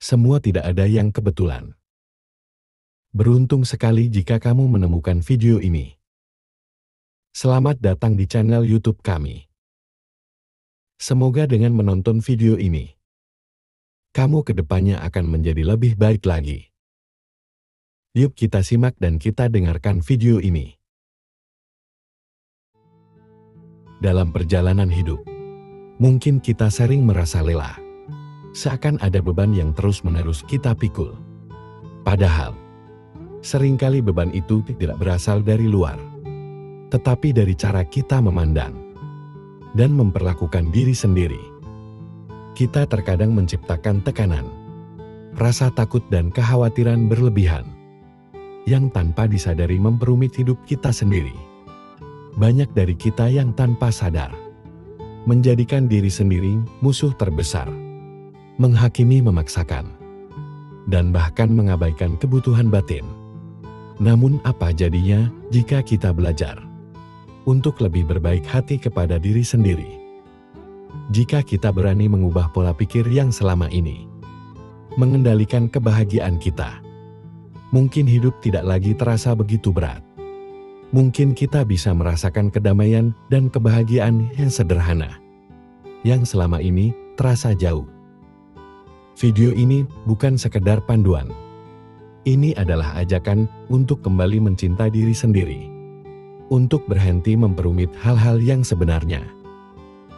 Semua tidak ada yang kebetulan. Beruntung sekali jika kamu menemukan video ini. Selamat datang di channel YouTube kami. Semoga dengan menonton video ini, kamu ke depannya akan menjadi lebih baik lagi. Yuk kita simak dan kita dengarkan video ini. Dalam perjalanan hidup, mungkin kita sering merasa lelah. Seakan ada beban yang terus-menerus kita pikul. Padahal, seringkali beban itu tidak berasal dari luar, tetapi dari cara kita memandang dan memperlakukan diri sendiri. Kita terkadang menciptakan tekanan, rasa takut dan kekhawatiran berlebihan, yang tanpa disadari memperumit hidup kita sendiri. Banyak dari kita yang tanpa sadar menjadikan diri sendiri musuh terbesar, menghakimi memaksakan, dan bahkan mengabaikan kebutuhan batin. Namun apa jadinya jika kita belajar untuk lebih berbaik hati kepada diri sendiri? Jika kita berani mengubah pola pikir yang selama ini mengendalikan kebahagiaan kita, mungkin hidup tidak lagi terasa begitu berat. Mungkin kita bisa merasakan kedamaian dan kebahagiaan yang sederhana, yang selama ini terasa jauh. Video ini bukan sekedar panduan. Ini adalah ajakan untuk kembali mencintai diri sendiri. Untuk berhenti memperumit hal-hal yang sebenarnya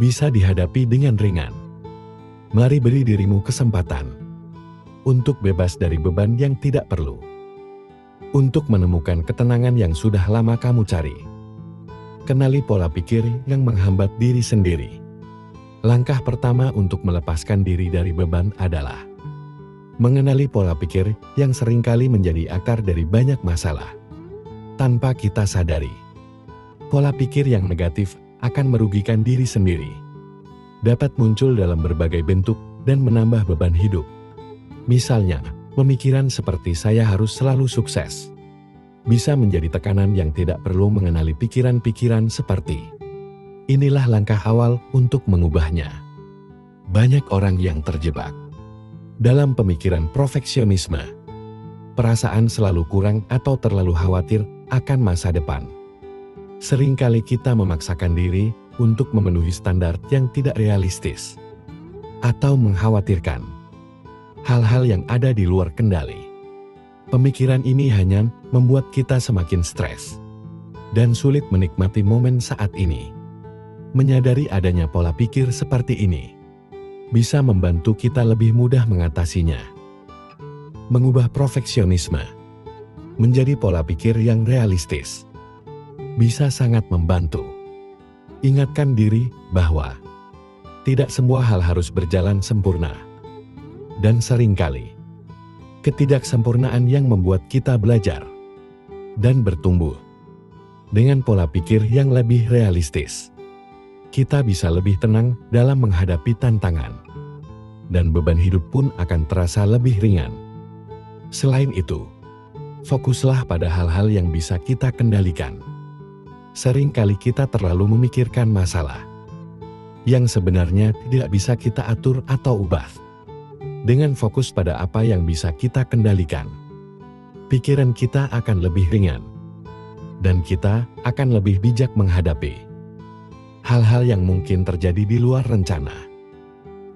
bisa dihadapi dengan ringan. Mari beri dirimu kesempatan untuk bebas dari beban yang tidak perlu. Untuk menemukan ketenangan yang sudah lama kamu cari. Kenali pola pikir yang menghambat diri sendiri. Langkah pertama untuk melepaskan diri dari beban adalah mengenali pola pikir yang seringkali menjadi akar dari banyak masalah. Tanpa kita sadari, pola pikir yang negatif akan merugikan diri sendiri. Dapat muncul dalam berbagai bentuk dan menambah beban hidup. Misalnya, pemikiran seperti saya harus selalu sukses bisa menjadi tekanan yang tidak perlu. Mengenali pikiran-pikiran seperti inilah langkah awal untuk mengubahnya. Banyak orang yang terjebak dalam pemikiran perfeksionisme, perasaan selalu kurang atau terlalu khawatir akan masa depan. Seringkali kita memaksakan diri untuk memenuhi standar yang tidak realistis atau mengkhawatirkan hal-hal yang ada di luar kendali. Pemikiran ini hanya membuat kita semakin stres dan sulit menikmati momen saat ini. Menyadari adanya pola pikir seperti ini bisa membantu kita lebih mudah mengatasinya. Mengubah perfeksionisme menjadi pola pikir yang realistis bisa sangat membantu. Ingatkan diri bahwa tidak semua hal harus berjalan sempurna. Dan seringkali, ketidaksempurnaan yang membuat kita belajar dan bertumbuh. Dengan pola pikir yang lebih realistis, kita bisa lebih tenang dalam menghadapi tantangan. Dan beban hidup pun akan terasa lebih ringan. Selain itu, fokuslah pada hal-hal yang bisa kita kendalikan. Seringkali kita terlalu memikirkan masalah yang sebenarnya tidak bisa kita atur atau ubah. Dengan fokus pada apa yang bisa kita kendalikan, pikiran kita akan lebih ringan, dan kita akan lebih bijak menghadapi hal-hal yang mungkin terjadi di luar rencana.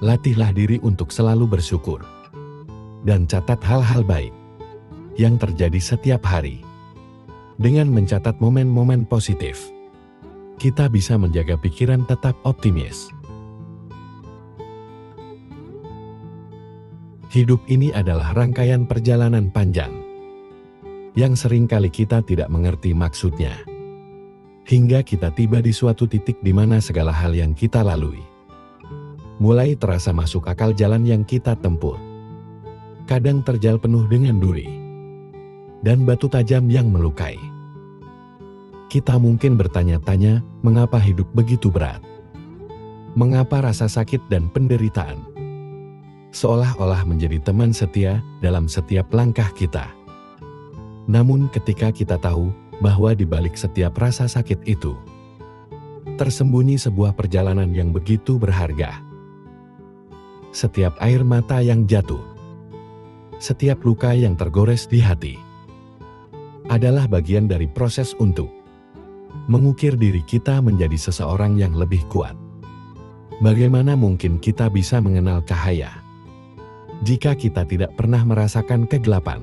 Latihlah diri untuk selalu bersyukur, dan catat hal-hal baik yang terjadi setiap hari. Dengan mencatat momen-momen positif, kita bisa menjaga pikiran tetap optimis. Hidup ini adalah rangkaian perjalanan panjang yang seringkali kita tidak mengerti maksudnya, hingga kita tiba di suatu titik di mana segala hal yang kita lalui mulai terasa masuk akal. Jalan yang kita tempuh kadang terjal penuh dengan duri dan batu tajam yang melukai. Kita mungkin bertanya-tanya, mengapa hidup begitu berat? Mengapa rasa sakit dan penderitaan seolah-olah menjadi teman setia dalam setiap langkah kita? Namun ketika kita tahu bahwa di balik setiap rasa sakit itu tersembunyi sebuah perjalanan yang begitu berharga. Setiap air mata yang jatuh, Setiap luka yang tergores di hati adalah bagian dari proses untuk mengukir diri kita menjadi seseorang yang lebih kuat. Bagaimana mungkin kita bisa mengenal cahaya jika kita tidak pernah merasakan kegelapan?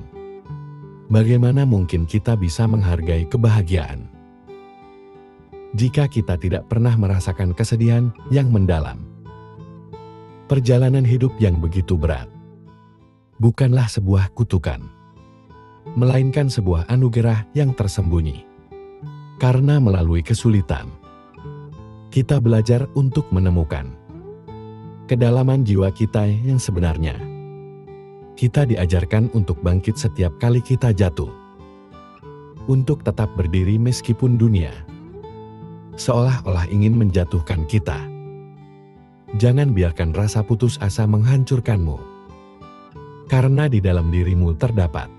Bagaimana mungkin kita bisa menghargai kebahagiaan jika kita tidak pernah merasakan kesedihan yang mendalam? Perjalanan hidup yang begitu berat bukanlah sebuah kutukan, melainkan sebuah anugerah yang tersembunyi. Karena melalui kesulitan, kita belajar untuk menemukan kedalaman jiwa kita yang sebenarnya. Kita diajarkan untuk bangkit setiap kali kita jatuh, untuk tetap berdiri meskipun dunia seolah-olah ingin menjatuhkan kita. Jangan biarkan rasa putus asa menghancurkanmu. Karena di dalam dirimu terdapat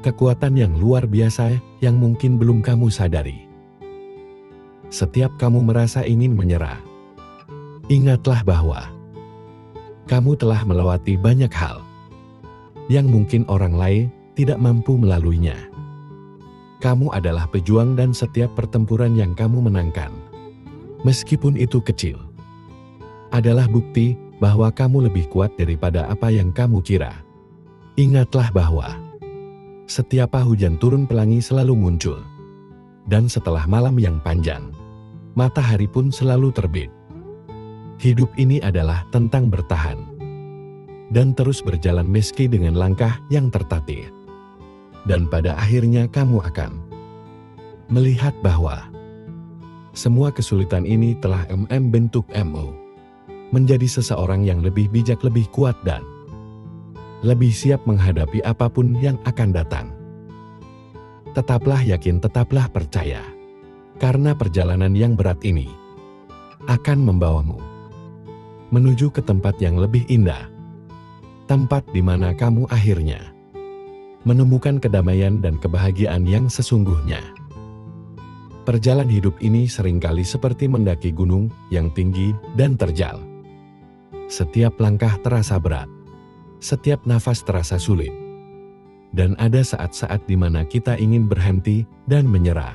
kekuatan yang luar biasa yang mungkin belum kamu sadari. Setiap kamu merasa ingin menyerah, ingatlah bahwa kamu telah melewati banyak hal yang mungkin orang lain tidak mampu melaluinya. Kamu adalah pejuang dan setiap pertempuran yang kamu menangkan, meskipun itu kecil, adalah bukti bahwa kamu lebih kuat daripada apa yang kamu kira. Ingatlah bahwa setiap hujan turun pelangi selalu muncul. Dan setelah malam yang panjang, matahari pun selalu terbit. Hidup ini adalah tentang bertahan dan terus berjalan meski dengan langkah yang tertatih. Dan pada akhirnya kamu akan melihat bahwa semua kesulitan ini telah membentuk menjadi seseorang yang lebih bijak, lebih kuat, dan lebih siap menghadapi apapun yang akan datang. Tetaplah yakin, tetaplah percaya, karena perjalanan yang berat ini akan membawamu menuju ke tempat yang lebih indah, tempat di mana kamu akhirnya menemukan kedamaian dan kebahagiaan yang sesungguhnya. Perjalanan hidup ini seringkali seperti mendaki gunung yang tinggi dan terjal. Setiap langkah terasa berat, setiap nafas terasa sulit, dan ada saat-saat di mana kita ingin berhenti dan menyerah.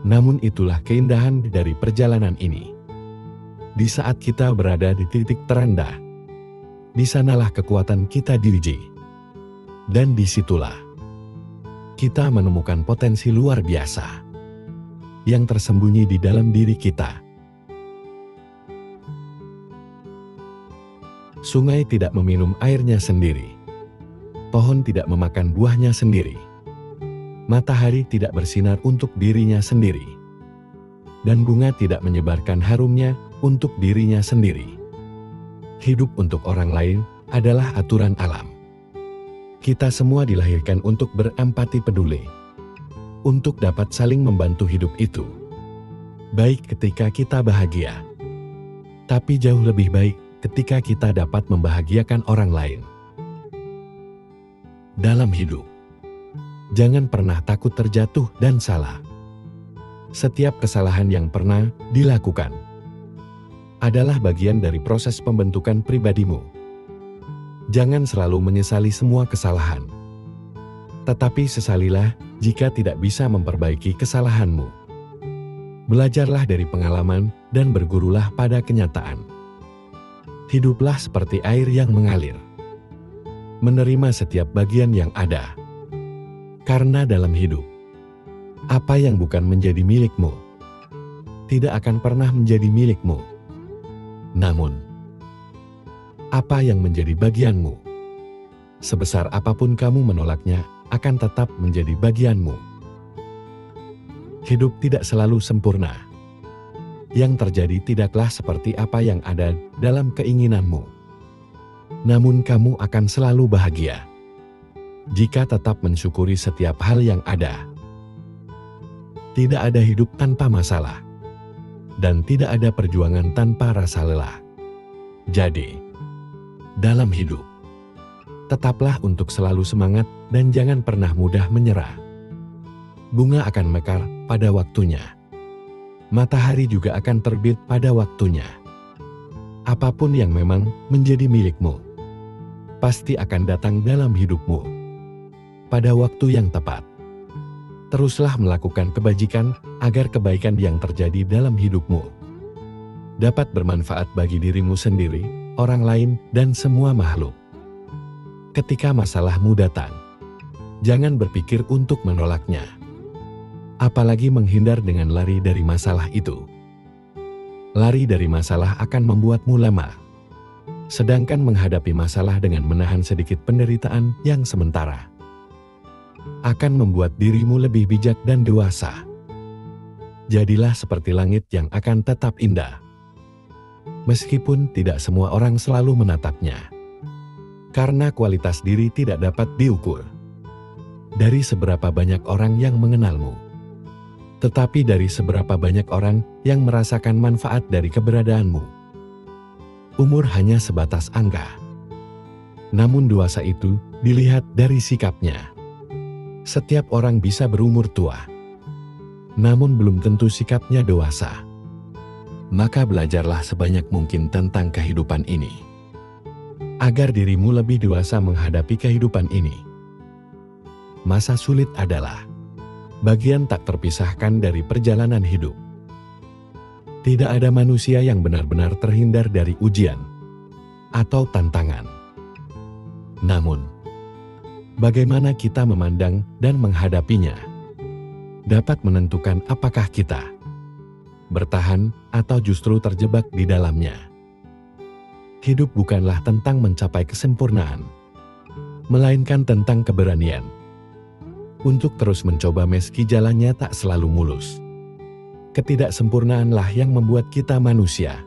Namun itulah keindahan dari perjalanan ini. Di saat kita berada di titik terendah, di sanalah kekuatan kita diuji. Dan disitulah kita menemukan potensi luar biasa yang tersembunyi di dalam diri kita. Sungai tidak meminum airnya sendiri. Pohon tidak memakan buahnya sendiri. Matahari tidak bersinar untuk dirinya sendiri. Dan bunga tidak menyebarkan harumnya untuk dirinya sendiri. Hidup untuk orang lain adalah aturan alam. Kita semua dilahirkan untuk berempati peduli, untuk dapat saling membantu hidup itu. Baik ketika kita bahagia, tapi jauh lebih baik ketika kita dapat membahagiakan orang lain. Dalam hidup, jangan pernah takut terjatuh dan salah. Setiap kesalahan yang pernah dilakukan adalah bagian dari proses pembentukan pribadimu. Jangan selalu menyesali semua kesalahan, tetapi sesalilah jika tidak bisa memperbaiki kesalahanmu. Belajarlah dari pengalaman dan bergurulah pada kenyataan. Hiduplah seperti air yang mengalir. Menerima setiap bagian yang ada. Karena dalam hidup, apa yang bukan menjadi milikmu, tidak akan pernah menjadi milikmu. Namun, apa yang menjadi bagianmu, sebesar apapun kamu menolaknya, akan tetap menjadi bagianmu. Hidup tidak selalu sempurna. Yang terjadi tidaklah seperti apa yang ada dalam keinginanmu. Namun kamu akan selalu bahagia jika tetap mensyukuri setiap hal yang ada. Tidak ada hidup tanpa masalah, dan tidak ada perjuangan tanpa rasa lelah. Jadi, dalam hidup, tetaplah untuk selalu semangat dan jangan pernah mudah menyerah. Bunga akan mekar pada waktunya. Matahari juga akan terbit pada waktunya. Apapun yang memang menjadi milikmu, pasti akan datang dalam hidupmu pada waktu yang tepat. Teruslah melakukan kebajikan agar kebaikan yang terjadi dalam hidupmu dapat bermanfaat bagi dirimu sendiri, orang lain, dan semua makhluk. Ketika masalahmu datang, jangan berpikir untuk menolaknya, apalagi menghindar dengan lari dari masalah itu. Lari dari masalah akan membuatmu lemah, sedangkan menghadapi masalah dengan menahan sedikit penderitaan yang sementara akan membuat dirimu lebih bijak dan dewasa. Jadilah seperti langit yang akan tetap indah, meskipun tidak semua orang selalu menatapnya. Karena kualitas diri tidak dapat diukur dari seberapa banyak orang yang mengenalmu, tetapi dari seberapa banyak orang yang merasakan manfaat dari keberadaanmu. Umur hanya sebatas angka, namun dewasa itu dilihat dari sikapnya. Setiap orang bisa berumur tua, namun belum tentu sikapnya dewasa. Maka belajarlah sebanyak mungkin tentang kehidupan ini, agar dirimu lebih dewasa menghadapi kehidupan ini. Masa sulit adalah bagian tak terpisahkan dari perjalanan hidup. Tidak ada manusia yang benar-benar terhindar dari ujian atau tantangan. Namun, bagaimana kita memandang dan menghadapinya dapat menentukan apakah kita bertahan atau justru terjebak di dalamnya. Hidup bukanlah tentang mencapai kesempurnaan, melainkan tentang keberanian untuk terus mencoba meski jalannya tak selalu mulus. Ketidaksempurnaanlah yang membuat kita manusia,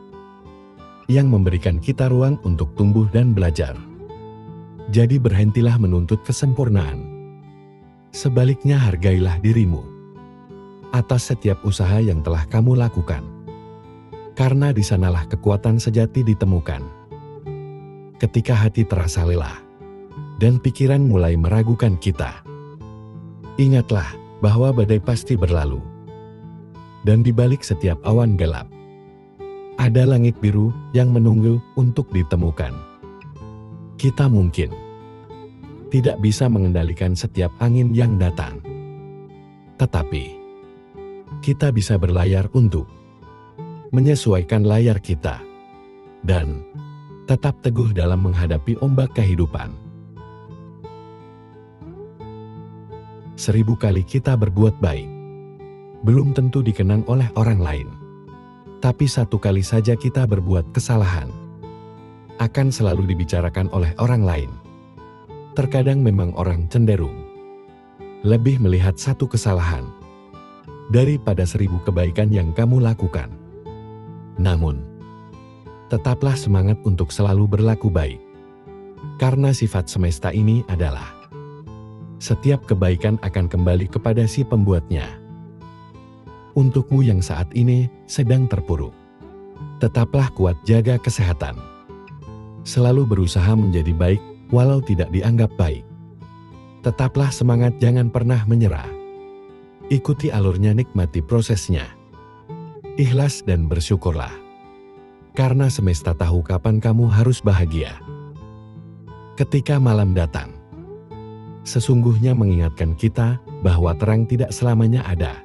yang memberikan kita ruang untuk tumbuh dan belajar. Jadi berhentilah menuntut kesempurnaan. Sebaliknya hargailah dirimu atas setiap usaha yang telah kamu lakukan. Karena di sanalah kekuatan sejati ditemukan. Ketika hati terasa lelah dan pikiran mulai meragukan kita, ingatlah bahwa badai pasti berlalu. Dan di balik setiap awan gelap, ada langit biru yang menunggu untuk ditemukan. Kita mungkin tidak bisa mengendalikan setiap angin yang datang, tetapi kita bisa berlayar untuk menyesuaikan layar kita dan tetap teguh dalam menghadapi ombak kehidupan. 1000 kali kita berbuat baik, belum tentu dikenang oleh orang lain. Tapi 1 kali saja kita berbuat kesalahan, akan selalu dibicarakan oleh orang lain. Terkadang memang orang cenderung lebih melihat 1 kesalahan daripada 1000 kebaikan yang kamu lakukan. Namun, tetaplah semangat untuk selalu berlaku baik. Karena sifat semesta ini adalah setiap kebaikan akan kembali kepada si pembuatnya. Untukmu yang saat ini sedang terpuruk, tetaplah kuat, jaga kesehatan. Selalu berusaha menjadi baik walau tidak dianggap baik. Tetaplah semangat, jangan pernah menyerah. Ikuti alurnya, nikmati prosesnya. Ikhlas dan bersyukurlah. Karena semesta tahu kapan kamu harus bahagia. Ketika malam datang, sesungguhnya mengingatkan kita bahwa terang tidak selamanya ada.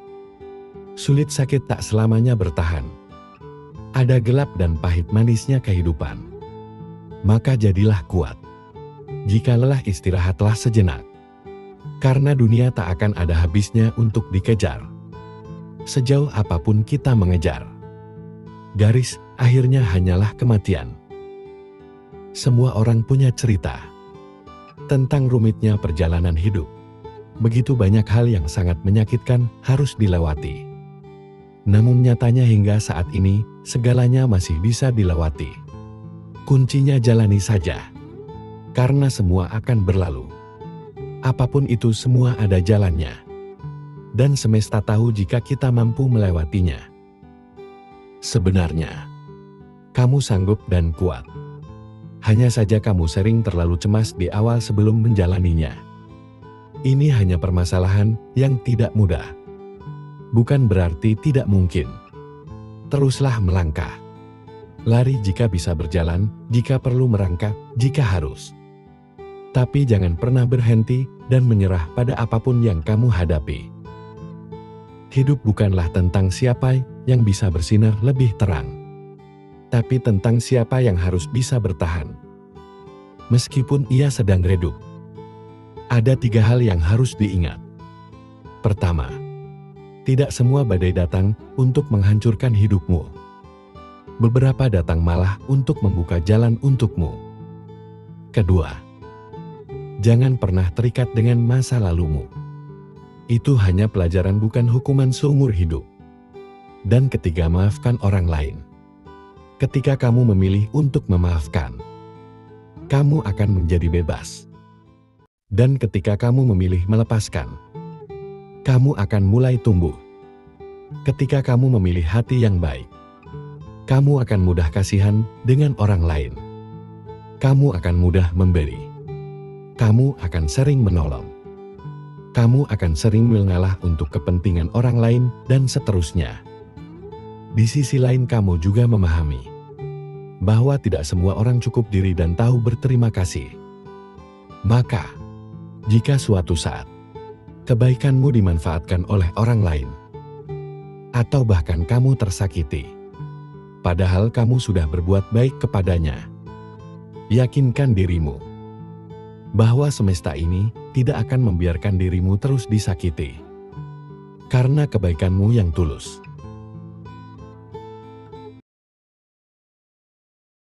Sulit sakit tak selamanya bertahan. Ada gelap dan pahit manisnya kehidupan. Maka jadilah kuat. Jika lelah, istirahatlah sejenak. Karena dunia tak akan ada habisnya untuk dikejar. Sejauh apapun kita mengejar, garis akhirnya hanyalah kematian. Semua orang punya cerita tentang rumitnya perjalanan hidup. Begitu banyak hal yang sangat menyakitkan harus dilewati. Namun nyatanya hingga saat ini, segalanya masih bisa dilewati. Kuncinya jalani saja. Karena semua akan berlalu. Apapun itu, semua ada jalannya. Dan semesta tahu jika kita mampu melewatinya. Sebenarnya, kamu sanggup dan kuat. Hanya saja kamu sering terlalu cemas di awal sebelum menjalaninya. Ini hanya permasalahan yang tidak mudah. Bukan berarti tidak mungkin. Teruslah melangkah. Lari jika bisa berjalan, jika perlu merangkak, jika harus Tapi jangan pernah berhenti dan menyerah pada apapun yang kamu hadapi. Hidup bukanlah tentang siapa yang bisa bersinar lebih terang, tapi tentang siapa yang harus bisa bertahan. Meskipun ia sedang redup. Ada 3 hal yang harus diingat. Pertama, tidak semua badai datang untuk menghancurkan hidupmu. Beberapa datang malah untuk membuka jalan untukmu. Kedua, jangan pernah terikat dengan masa lalumu. Itu hanya pelajaran bukan hukuman seumur hidup. Dan ketiga, maafkan orang lain. Ketika kamu memilih untuk memaafkan, kamu akan menjadi bebas. Dan ketika kamu memilih melepaskan, kamu akan mulai tumbuh. Ketika kamu memilih hati yang baik, kamu akan mudah kasihan dengan orang lain. Kamu akan mudah memberi. Kamu akan sering menolong. Kamu akan sering mengalah untuk kepentingan orang lain dan seterusnya. Di sisi lain, kamu juga memahami bahwa tidak semua orang cukup diri dan tahu berterima kasih. Maka, jika suatu saat kebaikanmu dimanfaatkan oleh orang lain, atau bahkan kamu tersakiti, padahal kamu sudah berbuat baik kepadanya, yakinkan dirimu bahwa semesta ini tidak akan membiarkan dirimu terus disakiti. Karena kebaikanmu yang tulus